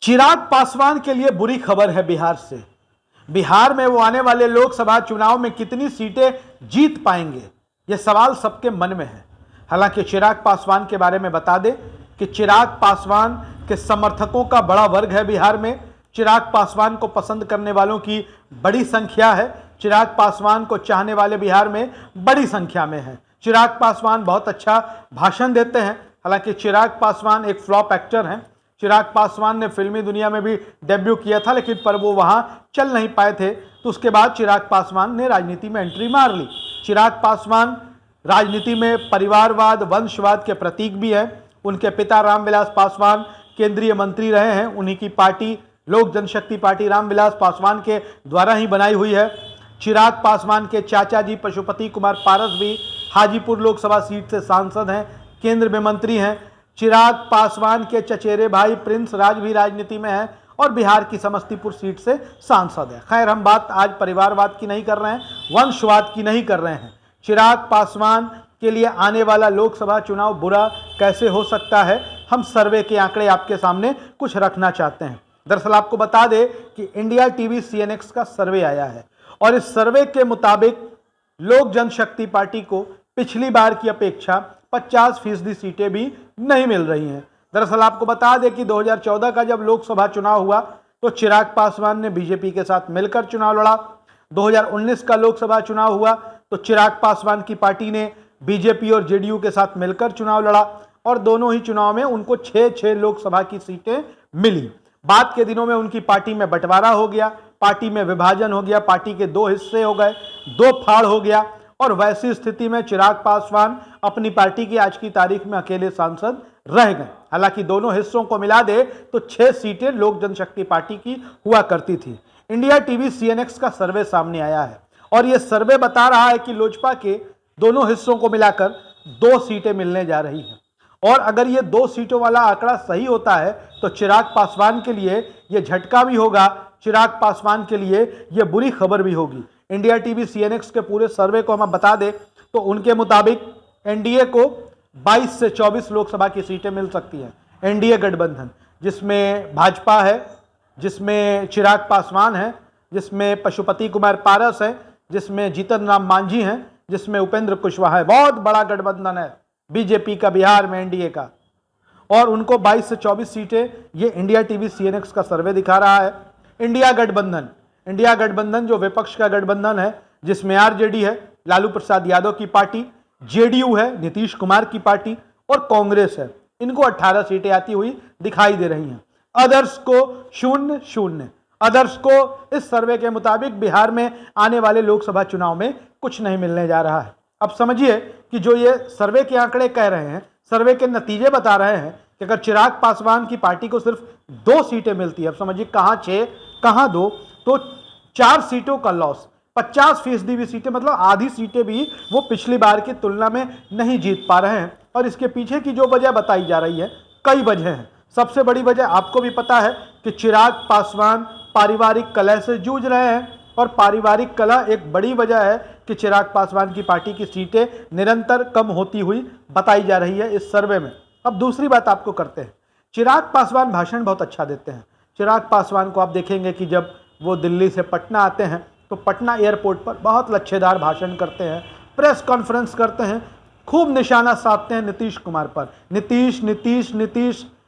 चिराग पासवान के लिए बुरी खबर है बिहार से। बिहार में वो आने वाले लोकसभा चुनाव में कितनी सीटें जीत पाएंगे, यह सवाल सबके मन में है। हालांकि चिराग पासवान के बारे में बता दें कि चिराग पासवान के समर्थकों का बड़ा वर्ग है बिहार में। चिराग पासवान को पसंद करने वालों की बड़ी संख्या है। चिराग पासवान को चाहने वाले बिहार में बड़ी संख्या में है। चिराग पासवान बहुत अच्छा भाषण देते हैं। हालांकि चिराग पासवान एक फ्लॉप एक्टर हैं। चिराग पासवान ने फिल्मी दुनिया में भी डेब्यू किया था, लेकिन पर वो वहां चल नहीं पाए थे, तो उसके बाद चिराग पासवान ने राजनीति में एंट्री मार ली। चिराग पासवान राजनीति में परिवारवाद, वंशवाद के प्रतीक भी हैं। उनके पिता रामविलास पासवान केंद्रीय मंत्री रहे हैं। उन्हीं की पार्टी लोक जनशक्ति पार्टी रामविलास पासवान के द्वारा ही बनाई हुई है। चिराग पासवान के चाचा जी पशुपति कुमार पारस भी हाजीपुर लोकसभा सीट से सांसद हैं, केंद्र में मंत्री हैं। चिराग पासवान के चचेरे भाई प्रिंस राज भी राजनीति में हैं और बिहार की समस्तीपुर सीट से सांसद है। खैर, हम बात आज परिवारवाद की नहीं कर रहे हैं, वंशवाद की नहीं कर रहे हैं। चिराग पासवान के लिए आने वाला लोकसभा चुनाव बुरा कैसे हो सकता है, हम सर्वे के आंकड़े आपके सामने कुछ रखना चाहते हैं। दरअसल आपको बता दें कि इंडिया टीवी CNX का सर्वे आया है और इस सर्वे के मुताबिक लोक जनशक्ति पार्टी को पिछली बार की अपेक्षा 50% सीटें भी नहीं मिल रही हैं। दरअसल आपको बता दें कि 2014 का जब लोकसभा चुनाव हुआ तो चिराग पासवान ने बीजेपी के साथ मिलकर चुनाव लड़ा। 2019 का लोकसभा चुनाव हुआ तो चिराग पासवान की पार्टी ने बीजेपी और जेडीयू के साथ मिलकर चुनाव लड़ा और दोनों ही चुनाव में उनको 6 लोकसभा की सीटें मिली। बाद के दिनों में उनकी पार्टी में बंटवारा हो गया, पार्टी में विभाजन हो गया, पार्टी के 2 हिस्से हो गए, 2 फाड़ हो गया और वैसी स्थिति में चिराग पासवान अपनी पार्टी की आज की तारीख में अकेले सांसद रह गए। हालांकि दोनों हिस्सों को मिला दे तो 6 सीटें लोक जनशक्ति पार्टी की हुआ करती थी। इंडिया टीवी CNX का सर्वे सामने आया है और यह सर्वे बता रहा है कि लोजपा के दोनों हिस्सों को मिलाकर 2 सीटें मिलने जा रही हैं और अगर ये 2 सीटों वाला आंकड़ा सही होता है तो चिराग पासवान के लिए यह झटका भी होगा, चिराग पासवान के लिए यह बुरी खबर भी होगी। इंडिया टीवी CNX के पूरे सर्वे को हम बता दें तो उनके मुताबिक एनडीए को 22 से 24 लोकसभा की सीटें मिल सकती हैं। एनडीए गठबंधन जिसमें भाजपा है, जिसमें चिराग पासवान है, जिसमें पशुपति कुमार पारस है, जिसमें जीतन राम मांझी हैं, जिसमें उपेंद्र कुशवाहा है। बहुत बड़ा गठबंधन है बीजेपी का बिहार में, एनडीए का, और उनको 22 से 24 सीटें ये इंडिया टीवी CNX का सर्वे दिखा रहा है। इंडिया गठबंधन जो विपक्ष का गठबंधन है, जिसमें आरजेडी है, लालू प्रसाद यादव की पार्टी, जेडीयू है, नीतीश कुमार की पार्टी और कांग्रेस है, इनको 18 सीटें आती हुई दिखाई दे रही हैं। अदर्स को 0-0। अदर्स को इस सर्वे के मुताबिक बिहार में आने वाले लोकसभा चुनाव में कुछ नहीं मिलने जा रहा है। अब समझिए कि जो ये सर्वे के आंकड़े कह रहे हैं, सर्वे के नतीजे बता रहे हैं कि अगर चिराग पासवान की पार्टी को सिर्फ 2 सीटें मिलती है, अब समझिए कहां 6 कहां 2, तो 4 सीटों का लॉस, 50% भी सीटें, मतलब आधी सीटें भी वो पिछली बार की तुलना में नहीं जीत पा रहे हैं। और इसके पीछे की जो वजह बताई जा रही है, कई वजह हैं। सबसे बड़ी वजह आपको भी पता है कि चिराग पासवान पारिवारिक कलह से जूझ रहे हैं और पारिवारिक कलह एक बड़ी वजह है कि चिराग पासवान की पार्टी की सीटें निरंतर कम होती हुई बताई जा रही है इस सर्वे में। अब दूसरी बात आपको करते हैं, चिराग पासवान भाषण बहुत अच्छा देते हैं। चिराग पासवान को आप देखेंगे कि जब वो दिल्ली से पटना आते हैं तो पटना एयरपोर्ट पर बहुत लच्छेदार भाषण करते हैं, प्रेस कॉन्फ्रेंस करते हैं, खूब निशाना साधते हैं नीतीश कुमार पर।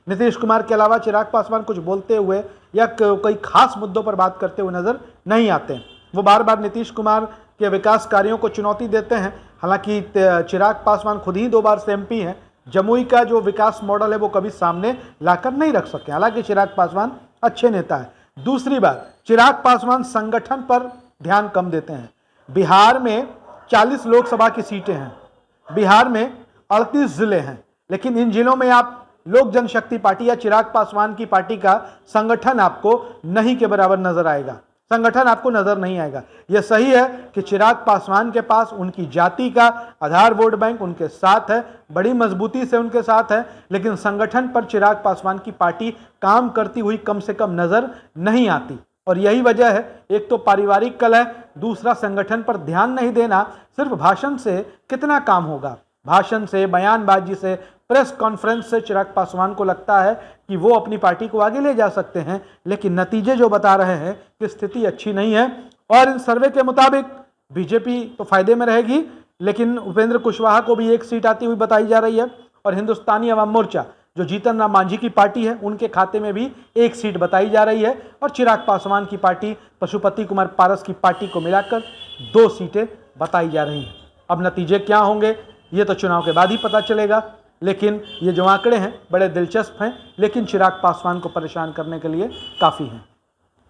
नीतीश कुमार के अलावा चिराग पासवान कुछ बोलते हुए या कोई खास मुद्दों पर बात करते हुए नजर नहीं आते हैं। वो बार बार नीतीश कुमार के विकास कार्यों को चुनौती देते हैं। हालांकि चिराग पासवान खुद ही 2 बार से MP हैं, जमुई का जो विकास मॉडल है वो कभी सामने लाकर नहीं रख सके। हालांकि चिराग पासवान अच्छे नेता है। दूसरी बात, चिराग पासवान संगठन पर ध्यान कम देते हैं। बिहार में 40 लोकसभा की सीटें हैं, बिहार में 38 जिले हैं, लेकिन इन जिलों में आप लोक जनशक्ति पार्टी या चिराग पासवान की पार्टी का संगठन आपको नहीं के बराबर नजर आएगा, संगठन आपको नजर नहीं आएगा। यह सही है कि चिराग पासवान के पास उनकी जाति का आधार वोट बैंक उनके साथ है, बड़ी मजबूती से उनके साथ है, लेकिन संगठन पर चिराग पासवान की पार्टी काम करती हुई कम से कम नजर नहीं आती। और यही वजह है, एक तो पारिवारिक कलह, दूसरा संगठन पर ध्यान नहीं देना। सिर्फ भाषण से कितना काम होगा, भाषण से, बयानबाजी से प्रेस कॉन्फ्रेंस से चिराग पासवान को लगता है कि वो अपनी पार्टी को आगे ले जा सकते हैं, लेकिन नतीजे जो बता रहे हैं कि स्थिति अच्छी नहीं है। और इन सर्वे के मुताबिक बीजेपी तो फायदे में रहेगी, लेकिन उपेंद्र कुशवाहा को भी एक सीट आती हुई बताई जा रही है, और हिंदुस्तानी अवाम मोर्चा जो जीतन राम मांझी की पार्टी है उनके खाते में भी एक सीट बताई जा रही है, और चिराग पासवान की पार्टी पशुपति कुमार पारस की पार्टी को मिलाकर 2 सीटें बताई जा रही हैं। अब नतीजे क्या होंगे ये तो चुनाव के बाद ही पता चलेगा, लेकिन ये जो आंकड़े हैं बड़े दिलचस्प हैं, लेकिन चिराग पासवान को परेशान करने के लिए काफ़ी हैं।